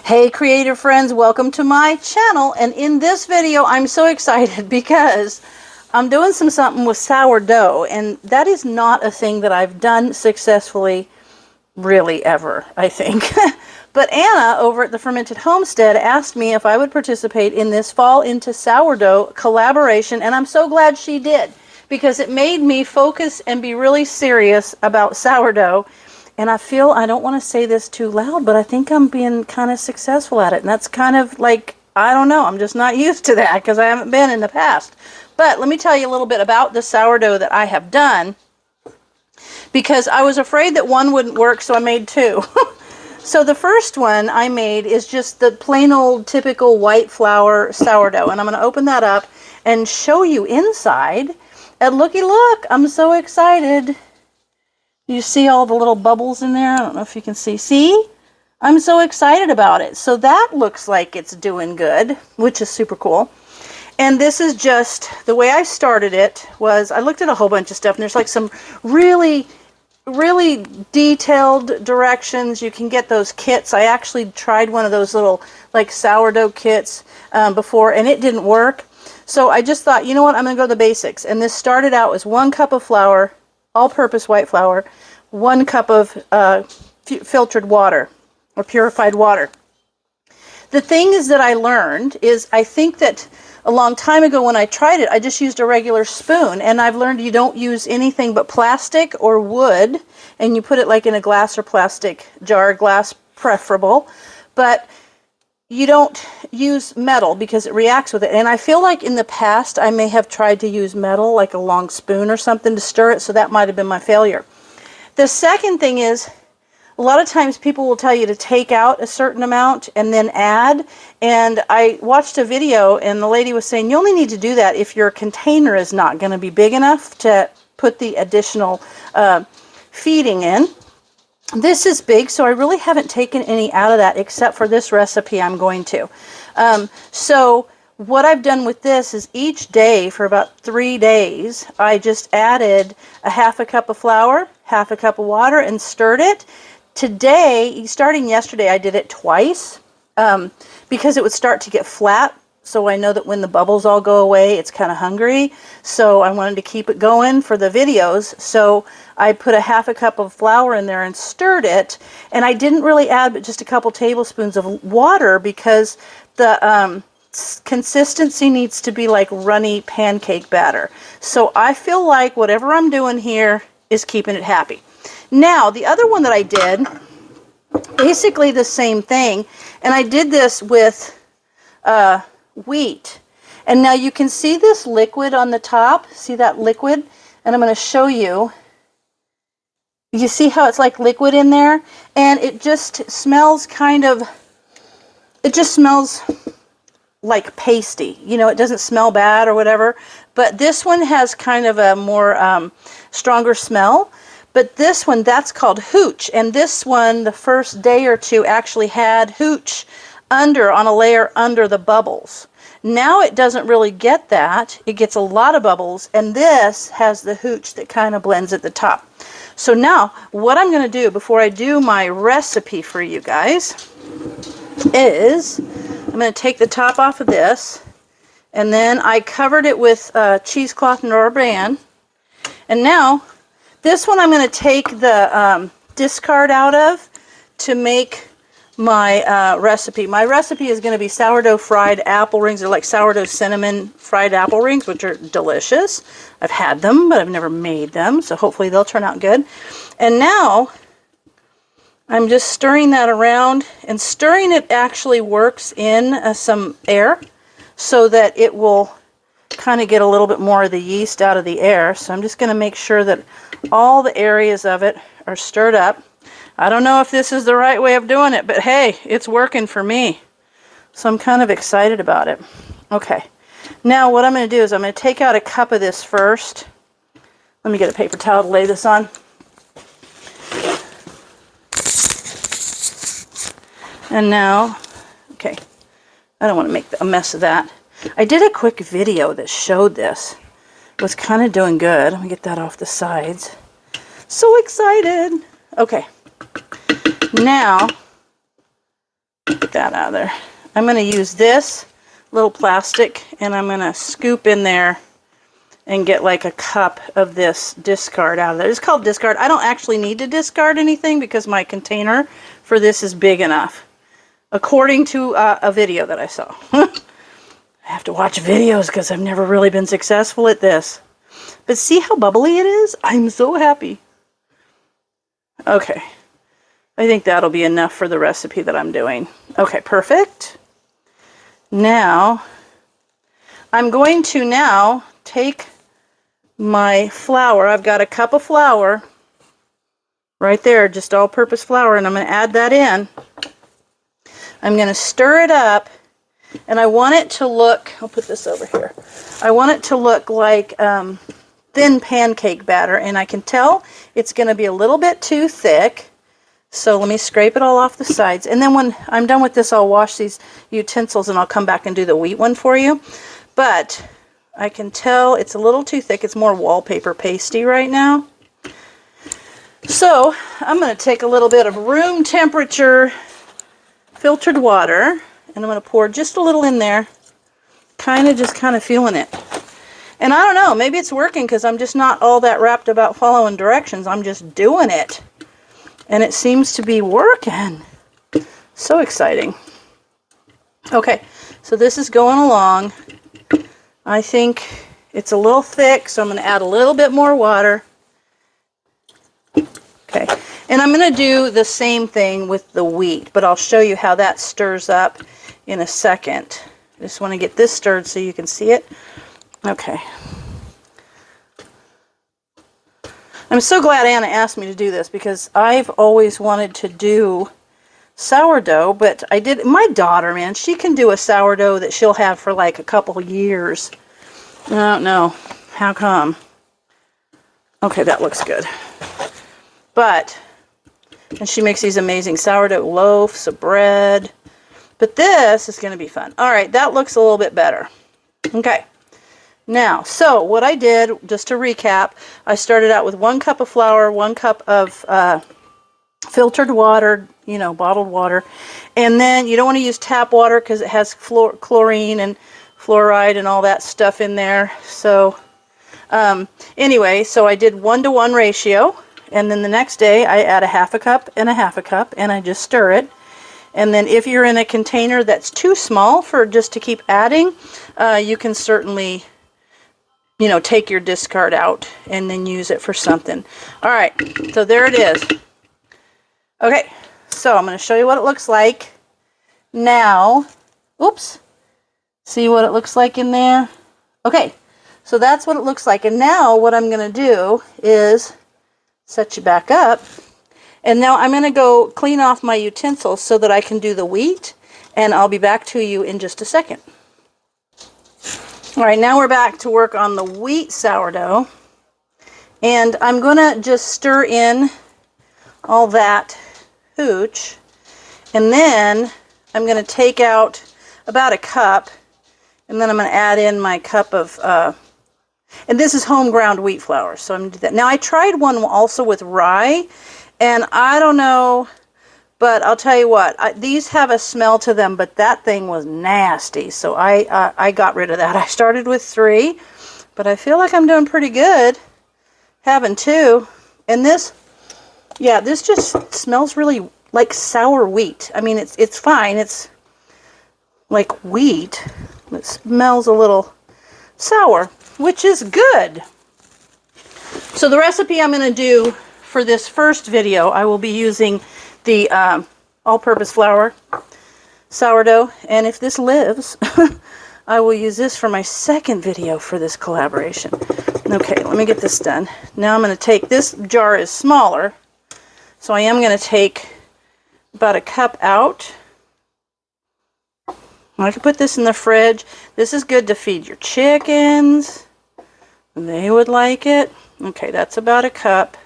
Hey creative friends, welcome to my channel, and in this video I'm so excited because I'm doing something with sourdough, and that is not a thing that I've done successfully really ever, I think. But Anna over at the Fermented Homestead asked me if I would participate in this Fall into Sourdough collaboration, and I'm so glad she did because it made me focus and be really serious about sourdough. And I feel, I don't want to say this too loud, but I think I'm being kind of successful at it. And that's kind of like, I don't know, I'm just not used to that because I haven't been in the past. But let me tell you a little bit about the sourdough that I have done, because I was afraid that one wouldn't work, so I made two. So the first one I made is just the plain old typical white flour sourdough. And I'm going to open that up and show you inside. And looky look, I'm so excited. You see all the little bubbles in there? I don't know if you can see. See? I'm so excited about it. So that looks like it's doing good, which is super cool. And this is just, the way I started it was, I looked at a whole bunch of stuff, and there's like some really detailed directions. You can get those kits. I actually tried one of those little like sourdough kits before, and it didn't work. So I just thought, you know what, I'm going to go to the basics. And this started out as 1 cup of flour, all-purpose white flour, 1 cup of filtered water or purified water. The thing is that I learned is, I think that a long time ago when I tried it, I just used a regular spoon, and I've learned you don't use anything but plastic or wood, and you put it like in a glass or plastic jar, glass preferable, but you don't use metal because it reacts with it. And I feel like in the past I may have tried to use metal, like a long spoon or something, to stir it, so that might have been my failure. The second thing is, a lot of times people will tell you to take out a certain amount and then add, and I watched a video and the lady was saying you only need to do that if your container is not going to be big enough to put the additional feeding in. This is big, so I really haven't taken any out of that except for this recipe I'm going to. So what I've done with this is each day for about 3 days, I just added a 1/2 cup of flour, 1/2 cup of water, and stirred it. Today, starting yesterday, I did it twice because it would start to get flat. So I know that when the bubbles all go away, it's kind of hungry. So I wanted to keep it going for the videos. So I put a 1/2 cup of flour in there and stirred it. And I didn't really add but just a couple tablespoons of water because the consistency needs to be like runny pancake batter. So I feel like whatever I'm doing here is keeping it happy. Now, the other one that I did, basically the same thing. And I did this with wheat. And now you can see this liquid on the top. See that liquid? And I'm going to show you. You see how it's like liquid in there? And it just smells kind of, it just smells like pasty. You know, it doesn't smell bad or whatever. But this one has kind of a more stronger smell. But this one, that's called Hooch. And this one, the first day or two, actually had Hooch on a layer under the bubbles. Now it doesn't really get that. It gets a lot of bubbles, and this has the Hooch that kind of blends at the top. So now what I'm going to do before I do my recipe for you guys is I'm going to take the top off of this, and then I covered it with cheesecloth and rubber band. And now this one I'm going to take the discard out of to make my recipe. My recipe is going to be sourdough fried apple rings. They're like sourdough cinnamon fried apple rings, which are delicious. I've had them, but I've never made them, so hopefully they'll turn out good. And now I'm just stirring that around, and stirring it actually works in some air so that it will kind of get a little bit more of the yeast out of the air. So I'm just going to make sure that all the areas of it are stirred up. I don't know if this is the right way of doing it, but hey, it's working for me. So I'm kind of excited about it. Okay, now what I'm going to do is I'm going to take out a cup of this first. Let me get a paper towel to lay this on. And now, okay, I don't want to make a mess of that. I did a quick video that showed this. It was kind of doing good. Let me get that off the sides. So excited. Okay. Now, that out of there. I'm going to use this little plastic, and I'm going to scoop in there and get like a cup of this discard out of there. It's called discard. I don't actually need to discard anything because my container for this is big enough, according to a video that I saw. I have to watch videos because I've never really been successful at this. But see how bubbly it is? I'm so happy. Okay. I think that'll be enough for the recipe that I'm doing. Okay, perfect. Now, I'm going to now take my flour. I've got a cup of flour right there, just all-purpose flour, and I'm going to add that in. I'm going to stir it up, and I want it to look, I'll put this over here. I want it to look like thin pancake batter, and I can tell it's going to be a little bit too thick. So let me scrape it all off the sides. And then when I'm done with this, I'll wash these utensils and I'll come back and do the wheat one for you. But I can tell it's a little too thick. It's more wallpaper pasty right now. So I'm going to take a little bit of room temperature filtered water, and I'm going to pour just a little in there. Kind of feeling it. And I don't know, maybe it's working because I'm just not all that wrapped about following directions. I'm just doing it. And it seems to be working. So exciting. Okay, so this is going along. I think it's a little thick, so I'm going to add a little bit more water. Okay, and I'm going to do the same thing with the wheat, but I'll show you how that stirs up in a second. I just want to get this stirred so you can see it. Okay. I'm so glad Anna asked me to do this because I've always wanted to do sourdough, but I did. My daughter, man, she can do a sourdough that she'll have for like a couple years. I don't know. How come? Okay, that looks good. But, and she makes these amazing sourdough loaves of bread. But this is going to be fun. All right, that looks a little bit better. Okay. Now, so what I did, just to recap, I started out with 1 cup of flour, 1 cup of filtered water, you know, bottled water. And then you don't want to use tap water because it has chlorine and fluoride and all that stuff in there. So anyway, so I did 1-to-1 ratio. And then the next day I add a 1/2 cup and a 1/2 cup, and I just stir it. And then if you're in a container that's too small for just to keep adding, you can certainly, you know, take your discard out and then use it for something. All right, so there it is. Okay, so I'm going to show you what it looks like now. Oops. See what it looks like in there? Okay, so that's what it looks like. And now what I'm going to do is set you back up. And now I'm going to go clean off my utensils so that I can do the wheat. And I'll be back to you in just a second. All right, now we're back to work on the wheat sourdough. And I'm going to just stir in all that hooch. And then I'm going to take out about a cup. And then I'm going to add in my cup of, and this is home ground wheat flour. So I'm going to do that. Now I tried one also with rye. And I don't know, but I'll tell you what, these have a smell to them, but that thing was nasty. So I got rid of that. I started with 3, but I feel like I'm doing pretty good having 2. And this, yeah, this just smells really like sour wheat. I mean, it's fine. It's like wheat. It smells a little sour, which is good. So the recipe I'm going to do for this first video, I will be using the all-purpose flour sourdough, and if this lives, I will use this for my second video for this collaboration. Okay, let me get this done. Now I'm going to take, this jar is smaller, so I am going to take about a cup out. I can put this in the fridge. This is good to feed your chickens. They would like it. Okay, that's about a cup.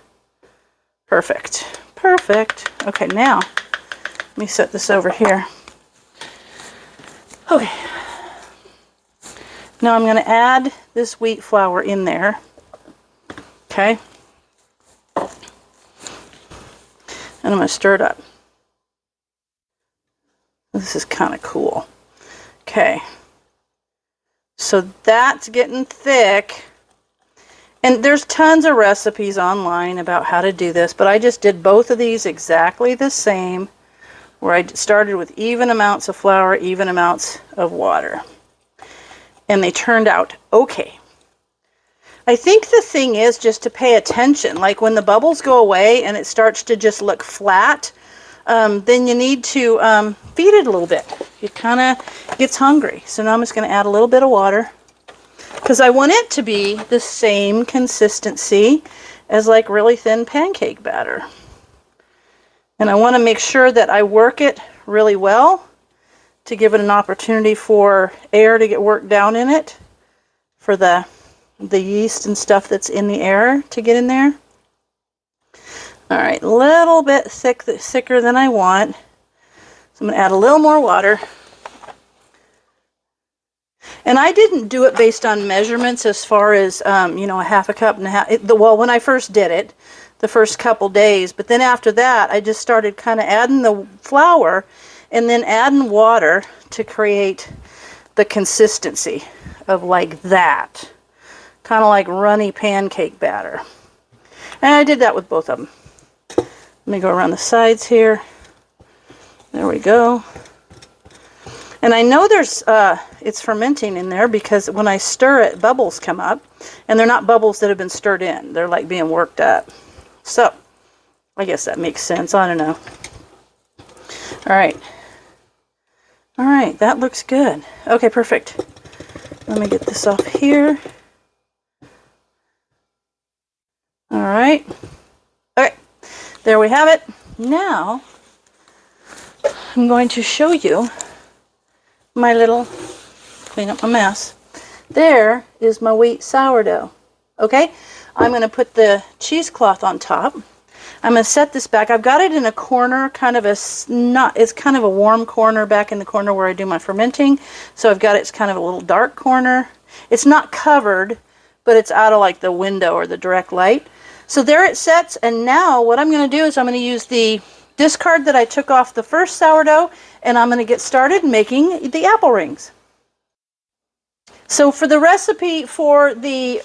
Perfect. Perfect. Okay, now let me set this over here. Okay. Now I'm going to add this wheat flour in there. Okay. And I'm going to stir it up. This is kind of cool. Okay. So that's getting thick. And there's tons of recipes online about how to do this, but I just did both of these exactly the same, where I started with even amounts of flour, even amounts of water. And they turned out okay. I think the thing is just to pay attention. Like when the bubbles go away and it starts to just look flat, then you need to feed it a little bit. It kind of gets hungry. So now I'm just going to add a little bit of water, because I want it to be the same consistency as like really thin pancake batter. And I want to make sure that I work it really well to give it an opportunity for air to get worked down in it, for the yeast and stuff that's in the air to get in there. All right, a little bit thicker than I want. So I'm going to add a little more water. And I didn't do it based on measurements as far as, you know, a half a cup and a half. Well, when I first did it, the first couple days. But then after that, I just started kind of adding the flour and then adding water to create the consistency of like that. Kind of like runny pancake batter. And I did that with both of them. Let me go around the sides here. There we go. And I know there's, it's fermenting in there, because when I stir it, bubbles come up. And they're not bubbles that have been stirred in. They're like being worked up. So, I guess that makes sense. I don't know. All right. All right, that looks good. Okay, perfect. Let me get this off here. All right. Okay, there we have it. Now, I'm going to show you my little, clean up my mess. There is my wheat sourdough. Okay, I'm going to put the cheesecloth on top. I'm going to set this back. I've got it in a corner, kind of it's kind of a warm corner back in the corner where I do my fermenting. So I've got it's kind of a little dark corner. It's not covered, but it's out of like the window or the direct light. So there it sets, and now what I'm going to do is I'm going to use the discard that I took off the first sourdough, and I'm going to get started making the apple rings. So for the recipe for the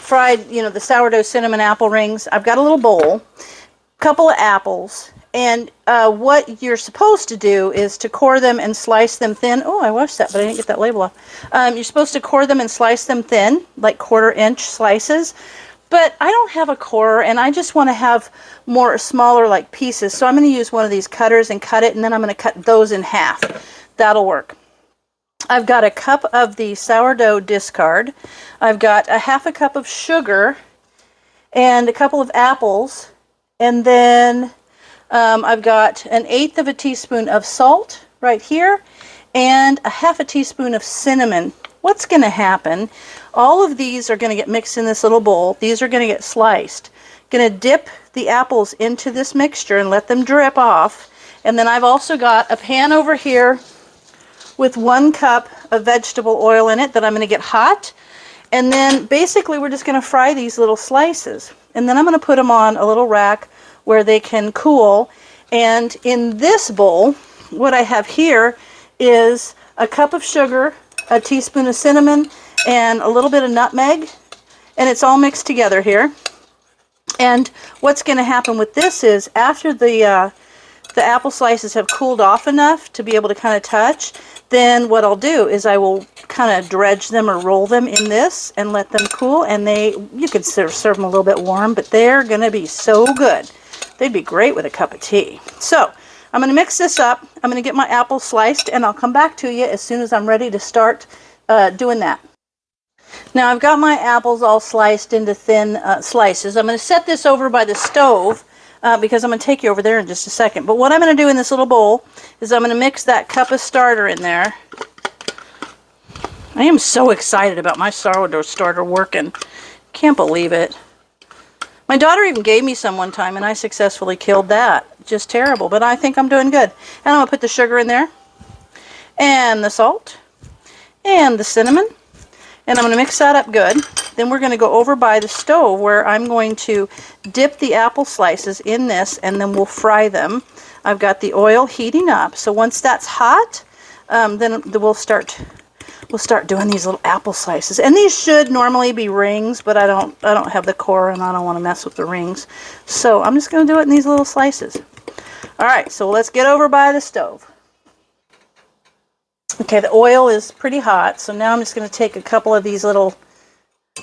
fried, you know, the sourdough cinnamon apple rings, I've got a little bowl, a couple of apples, and what you're supposed to do is to core them and slice them thin. Oh, I washed that, but I didn't get that label off. You're supposed to core them and slice them thin, like 1/4 inch slices. But I don't have a corer, and I just want to have more smaller like pieces. So I'm going to use one of these cutters and cut it, and then I'm going to cut those in half. That'll work. I've got a cup of the sourdough discard. I've got a half a cup of sugar and a couple of apples. And then I've got 1/8 of a teaspoon of salt right here and a half a teaspoon of cinnamon. What's going to happen, all of these are going to get mixed in this little bowl. These are going to get sliced. Going to dip the apples into this mixture and let them drip off. And then I've also got a pan over here with 1 cup of vegetable oil in it that I'm going to get hot. And then basically we're just going to fry these little slices. And then I'm going to put them on a little rack where they can cool. And in this bowl, what I have here is a cup of sugar, a teaspoon of cinnamon, and a little bit of nutmeg, and it's all mixed together here. And what's going to happen with this is after the apple slices have cooled off enough to be able to kind of touch, then what I'll do is I will kind of dredge them or roll them in this and let them cool, and you can serve them a little bit warm, but they're going to be so good. They'd be great with a cup of tea. So I'm going to mix this up. I'm going to get my apples sliced, and I'll come back to you as soon as I'm ready to start doing that. Now I've got my apples all sliced into thin slices. I'm going to set this over by the stove because I'm going to take you over there in just a second. But what I'm going to do in this little bowl is I'm going to mix that cup of starter in there. I am so excited about my sourdough starter working. Can't believe it. My daughter even gave me some one time, and I successfully killed that. Just terrible, but I think I'm doing good. And I'm going to put the sugar in there, and the salt, and the cinnamon, and I'm going to mix that up good. Then we're going to go over by the stove where I'm going to dip the apple slices in this, and then we'll fry them I've got the oil heating up. So once that's hot, then we'll start doing these little apple slices. And these should normally be rings, but I don't have the core and I don't want to mess with the rings. So I'm just going to do it in these little slices. All right, so let's get over by the stove. Okay, the oil is pretty hot, so now I'm just going to take a couple of these little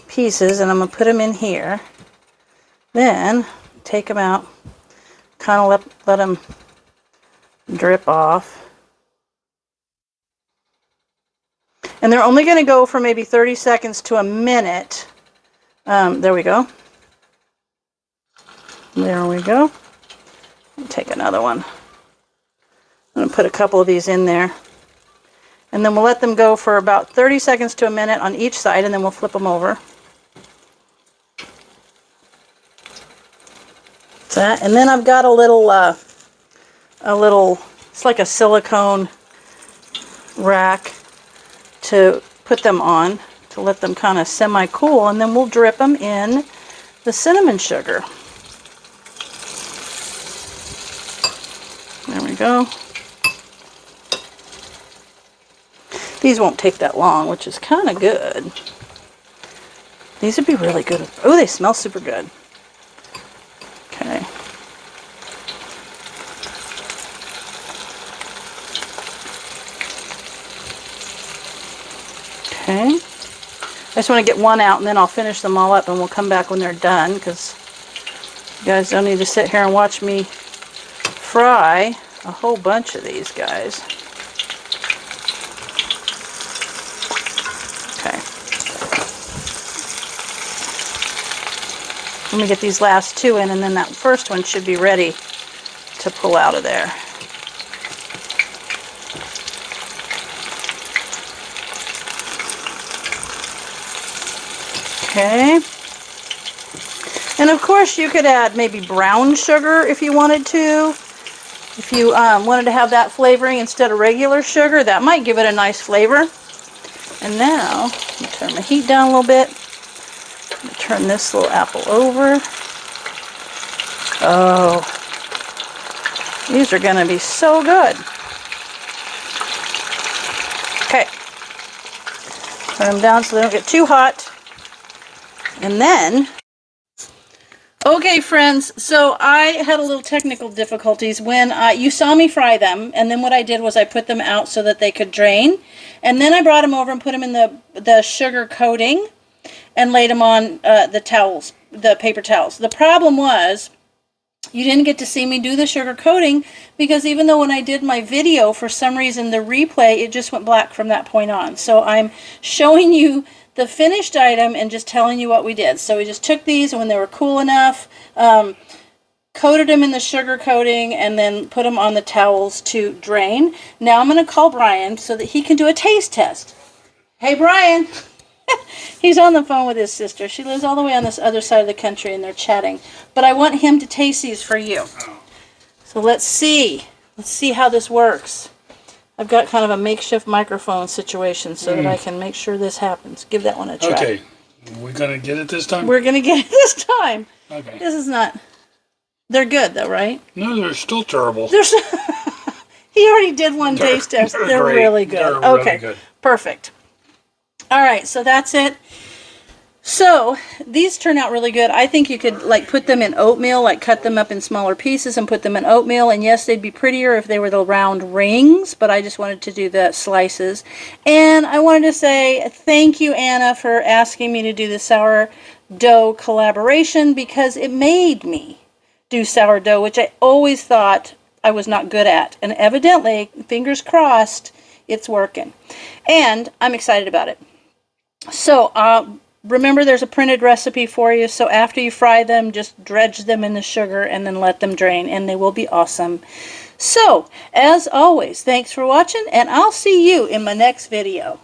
pieces and I'm going to put them in here. Then take them out, kind of let them drip off. And they're only going to go for maybe 30 seconds to a minute. There we go. There we go. Take another one. I'm going to put a couple of these in there. And then we'll let them go for about 30 seconds to a minute on each side, and then we'll flip them over. That, and then I've got a little, it's like a silicone rack to put them on, to let them kind of semi-cool, and then we'll drip them in the cinnamon sugar. There we go. These won't take that long, which is kind of good. These would be really good. Oh, they smell super good. Okay. Okay. I just want to get one out and then I'll finish them all up and we'll come back when they're done, because you guys don't need to sit here and watch me fry a whole bunch of these guys. Okay. Let me get these last two in, and then that first one should be ready to pull out of there. Okay. And of course you could add maybe brown sugar if you wanted to. If you wanted to have that flavoring instead of regular sugar, that might give it a nice flavor. And now, let me turn my heat down a little bit. Turn this little apple over. Oh, these are going to be so good. Okay. Turn them down so they don't get too hot. And then, okay friends, so I had a little technical difficulties when you saw me fry them, and then what I did was I put them out so that they could drain, and then I brought them over and put them in the sugar coating and laid them on the towels, the paper towels. The problem was you didn't get to see me do the sugar coating, because even though when I did my video, for some reason the replay, it just went black from that point on. So I'm showing you the finished item and just telling you what we did. So we just took these, and when they were cool enough, coated them in the sugar coating, and then put them on the towels to drain. Now I'm going to call Brian so that he can do a taste test. Hey Brian! He's on the phone with his sister. She lives all the way on this other side of the country, and they're chatting. But I want him to taste these for you. So let's see. Let's see how this works. I've got kind of a makeshift microphone situation so that I can make sure this happens. Give that one a try. Okay. We're going to get it this time? We're going to get it this time. Okay. This is not... They're good, though, right? No, they're still terrible. He already did one taste test. They're really good. They're okay. really good. Perfect. All right, so that's it. So these turn out really good. I think you could like put them in oatmeal, like cut them up in smaller pieces and put them in oatmeal. And yes, they'd be prettier if they were the round rings, but I just wanted to do the slices. And I wanted to say thank you, Anna, for asking me to do the sourdough collaboration, because it made me do sourdough, which I always thought I was not good at. And evidently, fingers crossed, it's working. And I'm excited about it. So, remember, there's a printed recipe for you, so after you fry them, just dredge them in the sugar and then let them drain, and they will be awesome. So, as always, thanks for watching, and I'll see you in my next video.